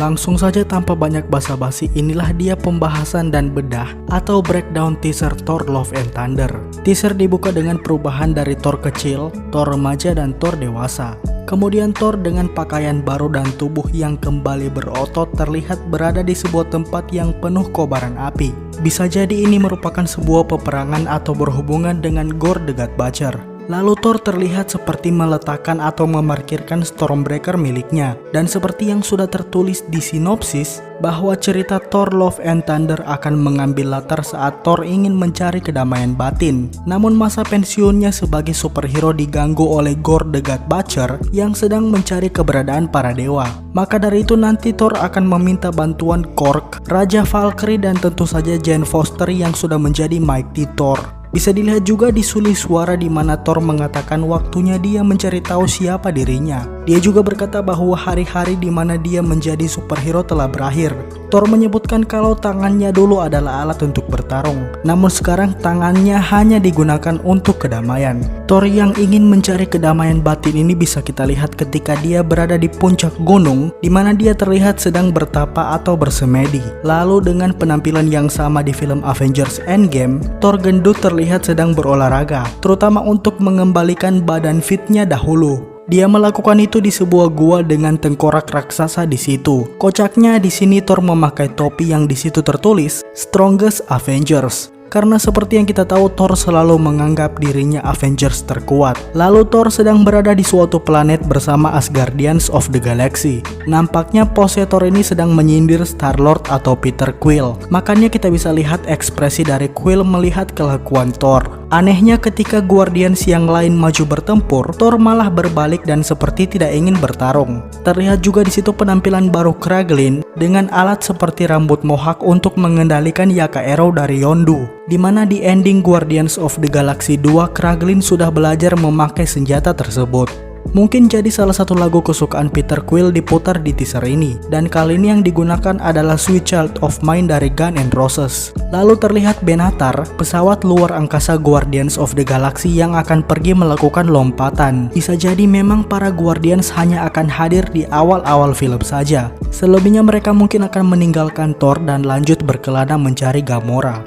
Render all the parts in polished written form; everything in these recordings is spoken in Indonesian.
Langsung saja tanpa banyak basa-basi, inilah dia pembahasan dan bedah atau breakdown teaser Thor Love and Thunder. Teaser dibuka dengan perubahan dari Thor kecil, Thor remaja, dan Thor dewasa. Kemudian Thor dengan pakaian baru dan tubuh yang kembali berotot terlihat berada di sebuah tempat yang penuh kobaran api. Bisa jadi ini merupakan sebuah peperangan atau berhubungan dengan Gore the God Butcher. Lalu Thor terlihat seperti meletakkan atau memarkirkan Stormbreaker miliknya. Dan seperti yang sudah tertulis di sinopsis, bahwa cerita Thor Love and Thunder akan mengambil latar saat Thor ingin mencari kedamaian batin. Namun masa pensiunnya sebagai superhero diganggu oleh Gore the God Butcher yang sedang mencari keberadaan para dewa. Maka dari itu nanti Thor akan meminta bantuan Korg, Raja Valkyrie, dan tentu saja Jane Foster yang sudah menjadi Mighty Thor. Bisa dilihat juga di suli suara di mana Thor mengatakan waktunya dia mencari tahu siapa dirinya. Dia juga berkata bahwa hari-hari di mana dia menjadi superhero telah berakhir. Thor menyebutkan kalau tangannya dulu adalah alat untuk bertarung, namun sekarang tangannya hanya digunakan untuk kedamaian. Thor yang ingin mencari kedamaian batin ini bisa kita lihat ketika dia berada di puncak gunung, di mana dia terlihat sedang bertapa atau bersemedi. Lalu dengan penampilan yang sama di film Avengers Endgame, Thor gendut terlihat sedang berolahraga, terutama untuk mengembalikan badan fitnya dahulu. Dia melakukan itu di sebuah gua dengan tengkorak raksasa di situ. Kocaknya di sini Thor memakai topi yang di situ tertulis Strongest Avengers. Karena seperti yang kita tahu, Thor selalu menganggap dirinya Avengers terkuat. Lalu Thor sedang berada di suatu planet bersama Asgardians of the Galaxy. Nampaknya pose Thor ini sedang menyindir Star-Lord atau Peter Quill. Makanya kita bisa lihat ekspresi dari Quill melihat kelakuan Thor. Anehnya ketika Guardians yang lain maju bertempur, Thor malah berbalik dan seperti tidak ingin bertarung. Terlihat juga di situ penampilan baru Kraglin dengan alat seperti rambut mohawk untuk mengendalikan Yaka Arrow dari Yondu. Dimana di ending Guardians of the Galaxy 2, Kraglin sudah belajar memakai senjata tersebut. Mungkin jadi salah satu lagu kesukaan Peter Quill diputar di teaser ini, dan kali ini yang digunakan adalah Sweet Child of Mine dari Guns N' Roses. Lalu terlihat Benatar, pesawat luar angkasa Guardians of the Galaxy yang akan pergi melakukan lompatan. Bisa jadi memang para Guardians hanya akan hadir di awal-awal film saja. Selebihnya mereka mungkin akan meninggalkan Thor dan lanjut berkelana mencari Gamora.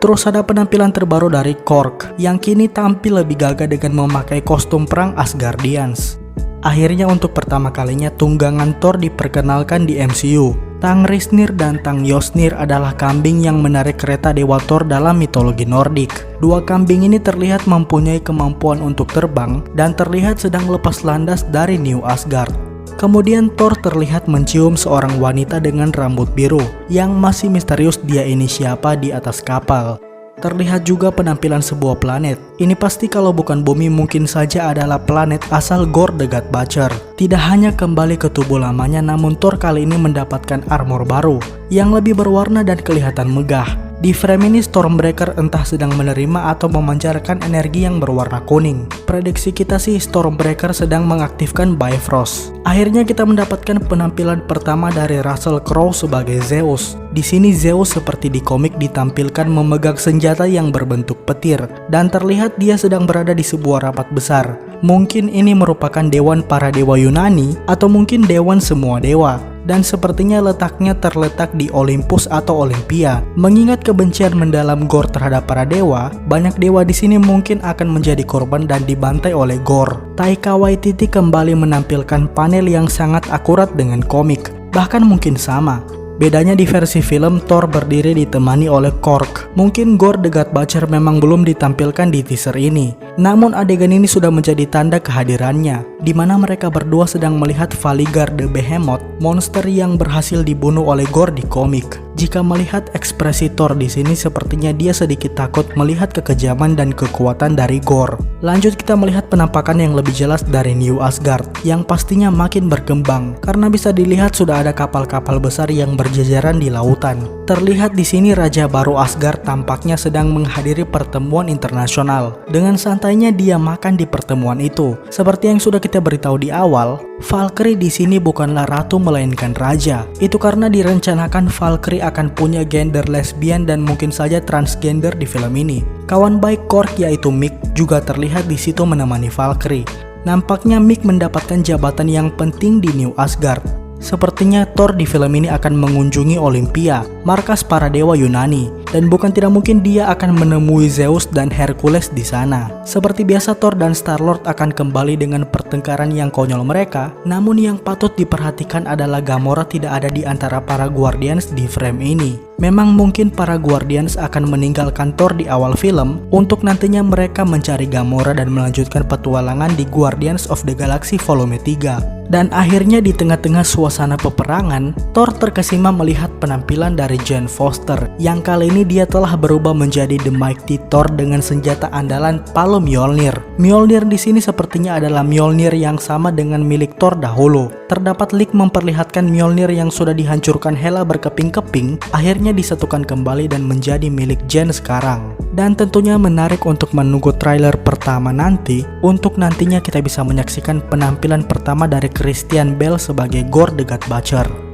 Terus ada penampilan terbaru dari Korg yang kini tampil lebih gagah dengan memakai kostum perang Asgardians. Akhirnya untuk pertama kalinya tunggangan Thor diperkenalkan di MCU. Tangrisnir dan Tangyosnir adalah kambing yang menarik kereta Dewa Thor dalam mitologi Nordik. Dua kambing ini terlihat mempunyai kemampuan untuk terbang dan terlihat sedang lepas landas dari New Asgard. Kemudian Thor terlihat mencium seorang wanita dengan rambut biru yang masih misterius dia ini siapa di atas kapal. Terlihat juga penampilan sebuah planet. Ini pasti kalau bukan bumi mungkin saja adalah planet asal Gore the God Butcher. Tidak hanya kembali ke tubuh lamanya, namun Thor kali ini mendapatkan armor baru yang lebih berwarna dan kelihatan megah. Di frame ini Stormbreaker entah sedang menerima atau memancarkan energi yang berwarna kuning. Prediksi kita sih Stormbreaker sedang mengaktifkan Bifrost. Akhirnya kita mendapatkan penampilan pertama dari Russell Crowe sebagai Zeus. Di sini Zeus seperti di komik ditampilkan memegang senjata yang berbentuk petir dan terlihat dia sedang berada di sebuah rapat besar. Mungkin ini merupakan dewan para dewa Yunani atau mungkin dewan semua dewa. Dan sepertinya letaknya terletak di Olympus atau Olympia. Mengingat kebencian mendalam Gore terhadap para dewa, banyak dewa di sini mungkin akan menjadi korban dan dibantai oleh Gore. Taika Waititi kembali menampilkan panel yang sangat akurat dengan komik, bahkan mungkin sama. Bedanya di versi film, Thor berdiri ditemani oleh Korg. Mungkin Gore the God Butcher memang belum ditampilkan di teaser ini. Namun adegan ini sudah menjadi tanda kehadirannya, di mana mereka berdua sedang melihat Valigar the Behemoth, monster yang berhasil dibunuh oleh Gore di komik. Jika melihat ekspresi Thor di sini, sepertinya dia sedikit takut melihat kekejaman dan kekuatan dari Gore. Lanjut kita melihat penampakan yang lebih jelas dari New Asgard, yang pastinya makin berkembang karena bisa dilihat sudah ada kapal-kapal besar yang berjajaran di lautan. Terlihat di sini Raja baru Asgard tampaknya sedang menghadiri pertemuan internasional. Dengan santainya dia makan di pertemuan itu. Seperti yang sudah kita beritahu di awal, Valkyrie di sini bukanlah ratu melainkan raja. Itu karena direncanakan Valkyrie akan punya gender lesbian dan mungkin saja transgender di film ini. Kawan baik Korg yaitu Mick juga terlihat di situ menemani Valkyrie. Nampaknya Mick mendapatkan jabatan yang penting di New Asgard. Sepertinya Thor di film ini akan mengunjungi Olympia, markas para dewa Yunani, dan bukan tidak mungkin dia akan menemui Zeus dan Hercules di sana. Seperti biasa, Thor dan Star-Lord akan kembali dengan pertengkaran yang konyol mereka, namun yang patut diperhatikan adalah Gamora tidak ada di antara para Guardians di frame ini. Memang mungkin para Guardians akan meninggalkan Thor di awal film untuk nantinya mereka mencari Gamora dan melanjutkan petualangan di Guardians of the Galaxy Volume 3. Dan akhirnya di tengah-tengah suasana peperangan, Thor terkesima melihat penampilan dari Jane Foster yang kali ini dia telah berubah menjadi The Mighty Thor dengan senjata andalan palu Mjolnir. Mjolnir di sini sepertinya adalah Mjolnir yang sama dengan milik Thor dahulu. Terdapat leak memperlihatkan Mjolnir yang sudah dihancurkan Hela berkeping-keping akhirnya disatukan kembali dan menjadi milik Jane sekarang. Dan tentunya menarik untuk menunggu trailer pertama nanti untuk nantinya kita bisa menyaksikan penampilan pertama dari Christian Bale sebagai Gorr the God Butcher.